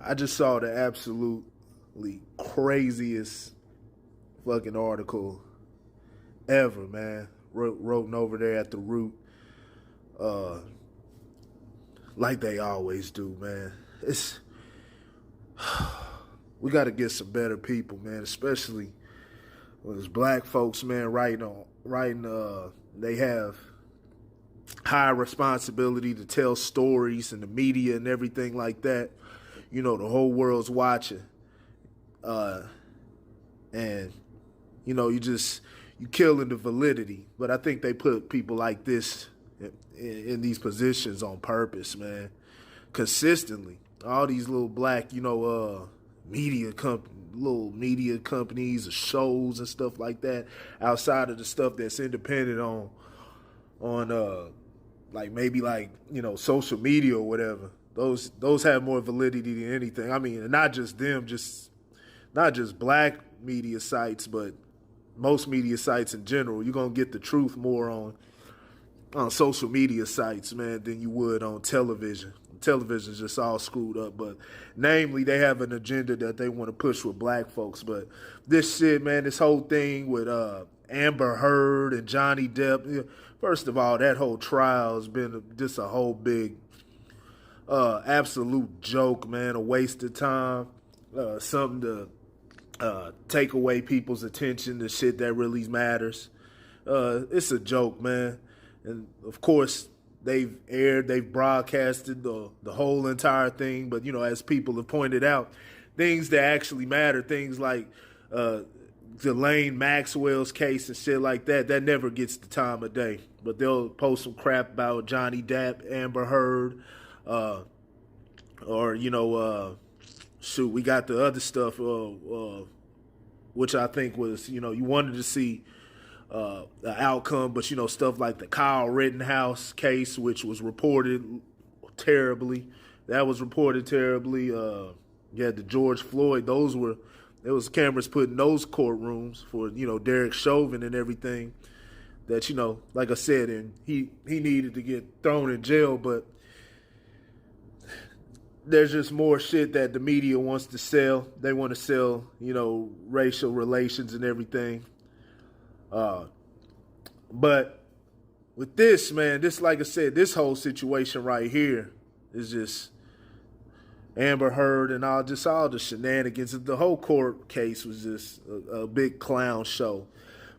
I just saw the absolutely craziest fucking article ever, man. Wrote over there at the root, uh, like they always do, man. It's we got to get some better people, man. Especially when it's black folks, man. Writing. They have high responsibility to tell stories and the media and everything like that. You know, the whole world's watching. And you killing the validity. But I think they put people like this in these positions on purpose, man. Consistently, all these little black, little media companies or shows and stuff like that, outside of the stuff that's independent on like maybe like social media or whatever. Those have more validity than anything. I mean, and not just them, not just black media sites, but most media sites in general. You're gonna get the truth more on social media sites, man, than you would on television. Television's just all screwed up, but namely, they have an agenda that they want to push with black folks. But this shit, man, this whole thing with Amber Heard and Johnny Depp. First of all, that whole trial has been just a whole big, absolute joke, man. A waste of time, something to take away people's attention to shit that really matters. It's a joke, man. And of course, they've broadcasted the whole entire thing. But, as people have pointed out, things that actually matter, things like Ghislaine Maxwell's case and shit like that, that never gets the time of day. But they'll post some crap about Johnny Depp, Amber Heard, or, we got the other stuff, which I think was, you wanted to see the outcome, but stuff like the Kyle Rittenhouse case, which was reported terribly. That was reported terribly. You had the George Floyd. There was cameras put in those courtrooms for Derek Chauvin and everything. That like I said, and he needed to get thrown in jail, but there's just more shit that the media wants to sell. They want to sell, racial relations and everything. But with this, man, like I said, this whole situation right here is just Amber Heard and all the shenanigans. The whole court case was just a big clown show.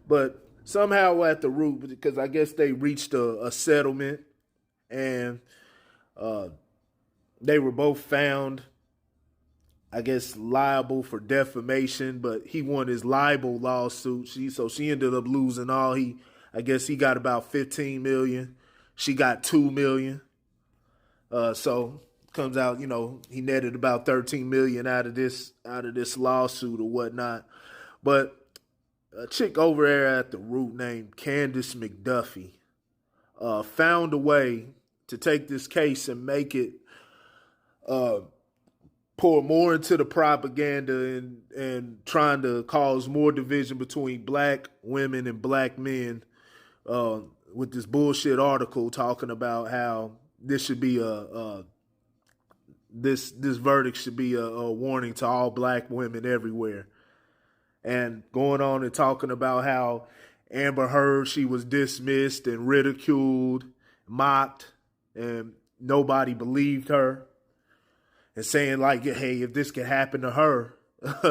But somehow at the root, because I guess they reached a settlement, and they were both found, I guess, liable for defamation, but he won his libel lawsuit. So she ended up losing all. I guess he got about $15 million. She got $2 million. So comes out, he netted about $13 million out of this lawsuit or whatnot. But a chick over there at the root named Candace McDuffie found a way to take this case and make it pour more into the propaganda and trying to cause more division between black women and black men with this bullshit article talking about how this should be this verdict should be a warning to all black women everywhere. And going on and talking about how Amber Heard, she was dismissed and ridiculed, mocked, and nobody believed her. And saying like, hey, if this could happen to her,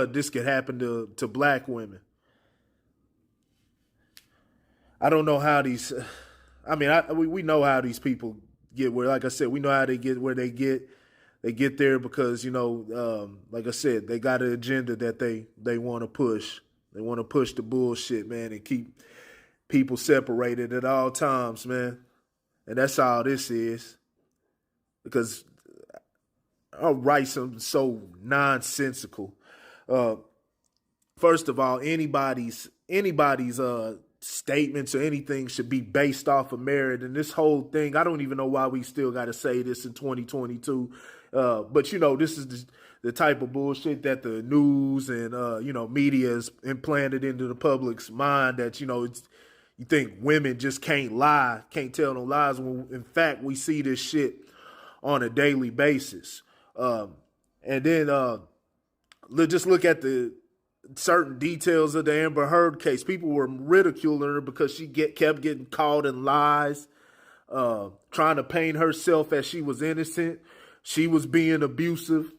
this could happen to black women. I don't know how these, we know how these people get where, like I said, we know how they get where they get. They get there because, like I said, they got an agenda that they want to push. They want to push the bullshit, man, and keep people separated at all times, man. And that's all this is. Because I'll write something so nonsensical. First of all, anybody's statements or anything should be based off of merit. And this whole thing, I don't even know why we still got to say this in 2022. But this is the type of bullshit that the news and media is implanted into the public's mind that you think women just can't lie, can't tell no lies. When in fact we see this shit on a daily basis. And then just look at the certain details of the Amber Heard case. People were ridiculing her because she kept getting caught in lies, trying to paint herself as she was innocent. She was being abusive.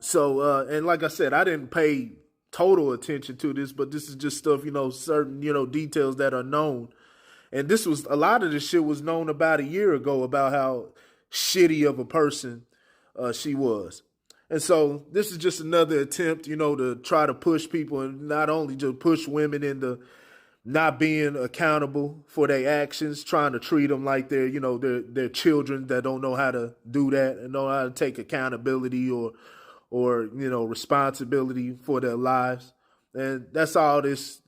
So, and like I said, I didn't pay total attention to this, but this is just stuff, certain, details that are known. And a lot of this shit was known about a year ago about how shitty of a person she was. And so this is just another attempt, to try to push people, and not only just push women into not being accountable for their actions, trying to treat them like they're children that don't know how to do that and know how to take accountability or responsibility for their lives. And that's all this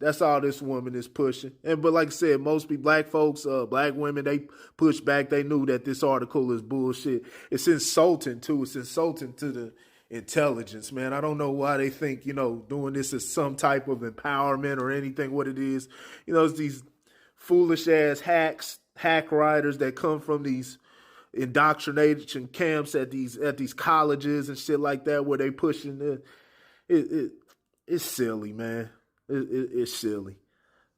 woman is pushing. But like I said, most people, black folks, black women, they push back. They knew that this article is bullshit. It's insulting too. It's insulting to the intelligence, man. I don't know why they think, doing this is some type of empowerment or anything. What it is, it's these foolish ass hack writers that come from these indoctrination camps at these colleges and shit like that, where they pushing it's silly, man. It's silly.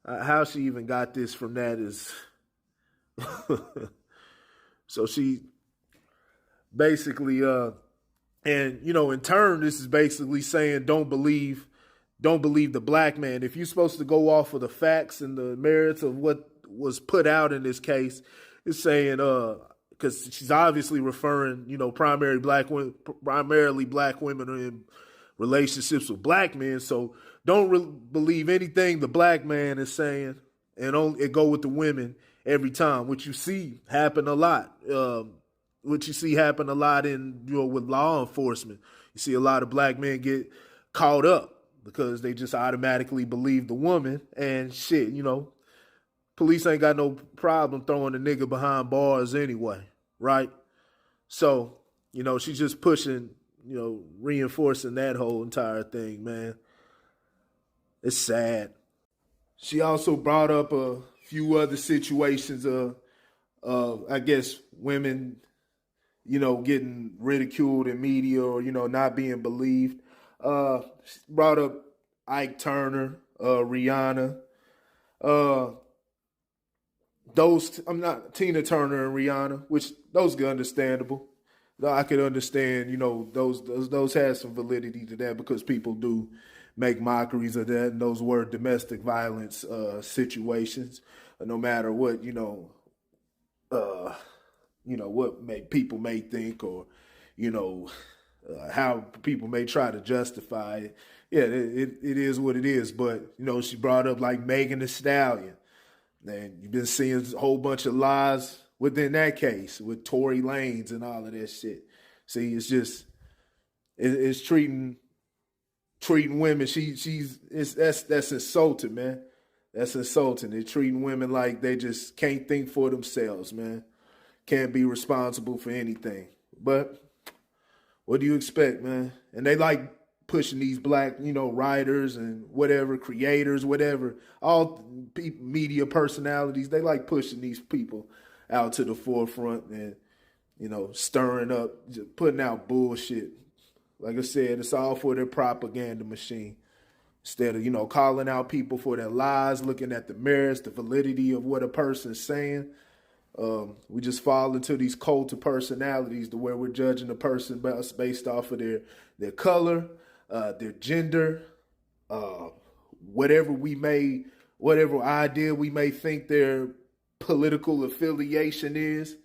How she even got this from that is so she basically and in turn, this is basically saying don't believe the black man. If you're supposed to go off of the facts and the merits of what was put out in this case, it's saying because she's obviously referring, primarily black women are in relationships with black men. So don't believe anything the black man is saying, and go with the women every time, which you see happen a lot. What you see happen a lot in, with law enforcement. You see a lot of black men get caught up because they just automatically believe the woman, and shit, police ain't got no problem throwing a nigga behind bars anyway, right? So, she's just pushing, reinforcing that whole entire thing, man. It's sad. She also brought up a few other situations of I guess, women, getting ridiculed in media or, not being believed. She brought up Ike Turner, Rihanna, I'm not Tina Turner and Rihanna, which those are understandable. I could understand, those had some validity to that because people do make mockeries of that, and those were domestic violence situations. No matter what, what people may think, or how people may try to justify it. Yeah, it is what it is. But she brought up like Megan Thee Stallion. And you've been seeing a whole bunch of lies within that case with Tory Lanez and all of that shit. See, it's just it's treating women. That's insulting, man. That's insulting. They're treating women like they just can't think for themselves, man. Can't be responsible for anything. But what do you expect, man? And they like pushing these black, writers and whatever, creators, whatever, all media personalities. They like pushing these people out to the forefront and, stirring up, just putting out bullshit. Like I said, it's all for their propaganda machine. Instead of, calling out people for their lies, looking at the merits, the validity of what a person's saying, we just fall into these cult of personalities to where we're judging a person based off of their color, their gender, whatever idea we may think their political affiliation is.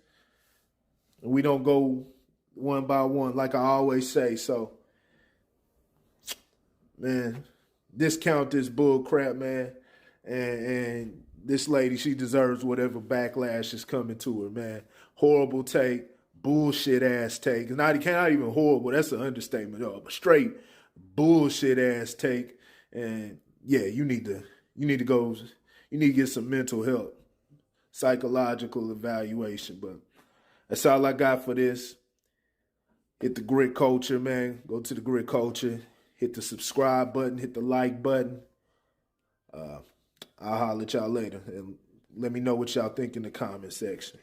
And we don't go one by one, like I always say. So, man, discount this bull crap, man. And this lady, she deserves whatever backlash is coming to her, man. Horrible take, bullshit ass take. Not even horrible, that's an understatement, but straight bullshit ass take. And yeah, you need to get some mental help, psychological evaluation. But that's all I got for this. Hit the Grit Culture, man. Go to the Grit Culture. Hit the subscribe button. Hit the like button. I'll holler at y'all later. And let me know what y'all think in the comment section.